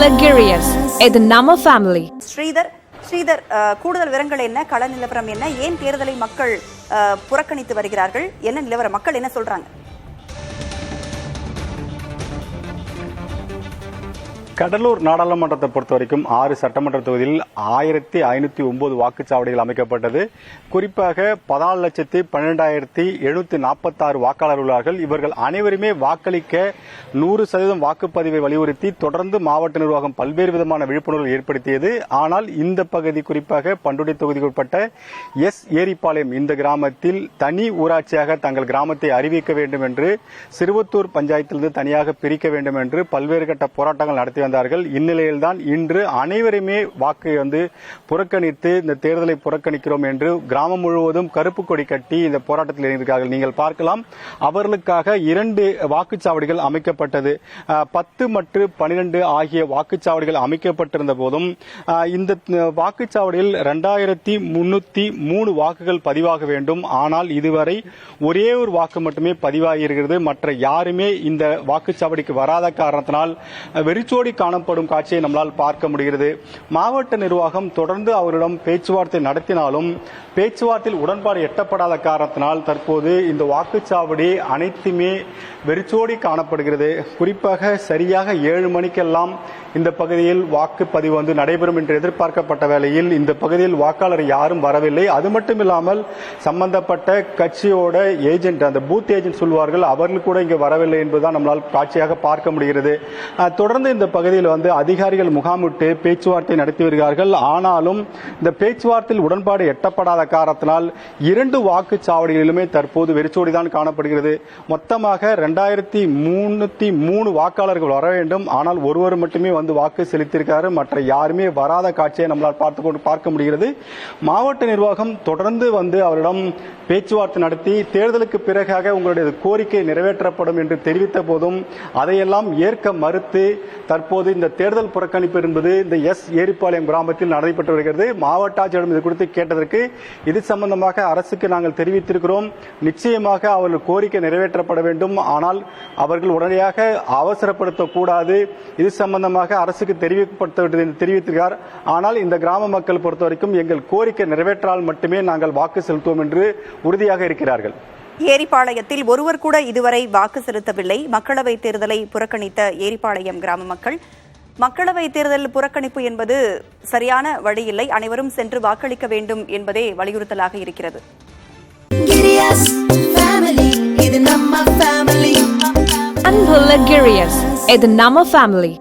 Luxurious. இது நம்ம family. Sridhar, கூடுதல் விவரங்கள் என்ன, கள நிலவரம் என்ன, ஏன் தேர்தலை மக்கள் புறக்கணித்து வருகிறார்கள், என்ன நிலவரம், மக்கள் என்ன சொல்றாங்க? கடலூர் நாடாளுமன்றத்தை பொறுத்த வரைக்கும் 6 சட்டமன்ற தொகுதியில் 1509 வாக்குச்சாவடிகள் அமைக்கப்பட்டது. குறிப்பாக 14,12,746 வாக்காளர் உள்ளார்கள். இவர்கள் அனைவருமே வாக்களிக்க 100% வாக்குப்பதிவை வலியுறுத்தி தொடர்ந்து மாவட்ட நிர்வாகம் பல்வேறு விதமான விழிப்புணர்வு ஏற்படுத்தியது. ஆனால் இந்த பகுதி, குறிப்பாக பண்டுடி தொகுதிக்குட்பட்ட ஏரிப்பாளையம் இந்த கிராமத்தில் தனி ஊராட்சியாக தங்கள் கிராமத்தை அறிவிக்க வேண்டும் என்று, சிறுவத்தூர் பஞ்சாயத்திலிருந்து தனியாக பிரிக்க வேண்டும் என்று பல்வேறு கட்ட போராட்டங்கள் நடத்தி வந்தார்கள். இந்நிலையில்தான் இன்று அனைவருமே வாக்கு புறக்கணித்து இந்த தேர்தலை புறக்கணிக்கிறோம் என்று கிராமம் முழுவதும் கருப்பு கொடி கட்டி இந்த போராட்டத்தில் இருக்கிறார்கள். நீங்கள் பார்க்கலாம், அவர்களுக்காக 2 வாக்குச்சாவடிகள் அமைக்கப்பட்டது. 10 மற்றும் 12 ஆகிய வாக்குச்சாவடிகள் அமைக்கப்பட்டிருந்த போதும் இந்த வாக்குச்சாவடியில் 2303 வாக்குகள் பதிவாக வேண்டும். ஆனால் இதுவரை ஒரே ஒரு வாக்கு மட்டுமே பதிவாகியிருக்கிறது. மற்ற யாருமே இந்த வாக்குச்சாவடிக்கு வராத காரணத்தினால் வெறிச்சோடி காணப்படும் காட்சியை நம்மால் பார்க்க முடிகிறது. மாவட்ட நிர்வாகம் தொடர்ந்து அவரிடம் பேச்சுவார்த்தை நடத்தினாலும் பேச்சுவார்த்தையில் உடன்பாடு எட்டப்படாத காரணத்தினால் தற்போது இந்த வாக்குச்சாவடி அனைத்துமே வெறிச்சோடி காணப்படுகிறது. குறிப்பாக சரியாக 7 மணிக்கெல்லாம் இந்த பகுதியில் வாக்குப்பதிவு நடைபெறும் என்று எதிர்பார்க்கப்பட்ட வேளையில் இந்த பகுதியில் வாக்காளர் யாரும் வரவில்லை. அது மட்டும் இல்லாமல் சம்பந்தப்பட்ட கட்சியோட ஏஜென்ட், அந்த பூத் ஏஜென்ட் சொல்வார்கள், அவர்கள் கூட இங்கே வரவில்லை என்பதுதான் நம்மளால் காட்சியாக பார்க்க முடிகிறது. தொடர்ந்து இந்த பகுதியில் அதிகாரிகள் முகாமிட்டு பேச்சுவார்த்தை நடத்தி வருகிறார்கள். ஆனாலும் இந்த பேச்சுவார்த்தையில் உடன்பாடு எட்டப்படாத காரணத்தினால் 2 வாக்குச்சாவடிகளிலுமே தற்போது வெறிச்சோடிதான் காணப்படுகிறது. மொத்தமாக 2303 வாக்காளர்கள் வர வேண்டும். ஆனால் ஒருவர் மட்டுமே வாக்கு செலுத்தியிருக்காரு. மற்ற யாருமே வராத காட்சியை நம்மளால் பார்க்க முடிகிறது. மாவட்ட நிர்வாகம் தொடர்ந்து அவரிடம் பேச்சுவார்த்தை நடத்தி தேர்தலுக்கு பிறகாக உங்களுடைய கோரிக்கை நிறைவேற்றப்படும் என்று தெரிவித்த போதும் அதையெல்லாம் ஏற்க மறுத்து தற்போது இந்த தேர்தல் புறக்கணிப்பு என்பது இந்த ஏரிப்பாளையம் கிராமத்தில் நடைபெற்று வருகிறது. மாவட்ட ஆட்சியரிடம் இது குறித்து கேட்டதற்கு, இது சம்பந்தமாக அரசுக்கு நாங்கள் தெரிவித்திருக்கிறோம், நிச்சயமாக அவர்கள் கோரிக்கை நிறைவேற்றப்பட வேண்டும், ஆனால் அவர்கள் உடனடியாக அவசரப்படுத்தக்கூடாது, இது சம்பந்தமாக அரசுக்கு தெரிவித்திருக்கிறார். ஆனால் இந்த கிராம மக்கள் பொறுத்த வரைக்கும் எங்கள் கோரிக்கை நிறைவேற்றால் மட்டுமே நாங்கள் வாக்கு செலுத்துவோம் என்று உறுதியாக இருக்கிறார்கள். ஏரிப்பாளையத்தில் ஒருவர் கூட இதுவரை வாக்கு செலுத்தவில்லை. மக்களவை தேர்தலை புறக்கணித்த ஏரிப்பாளையம் கிராம மக்கள், மக்களவை தேர்தல் புறக்கணிப்பு என்பது சரியான வழியில்லை, அனைவரும் சென்று வாக்களிக்க வேண்டும் என்பதே வலியுறுத்தலாக இருக்கிறது. அன்பு Luxurious. இது நம்ம ஃபேமிலி.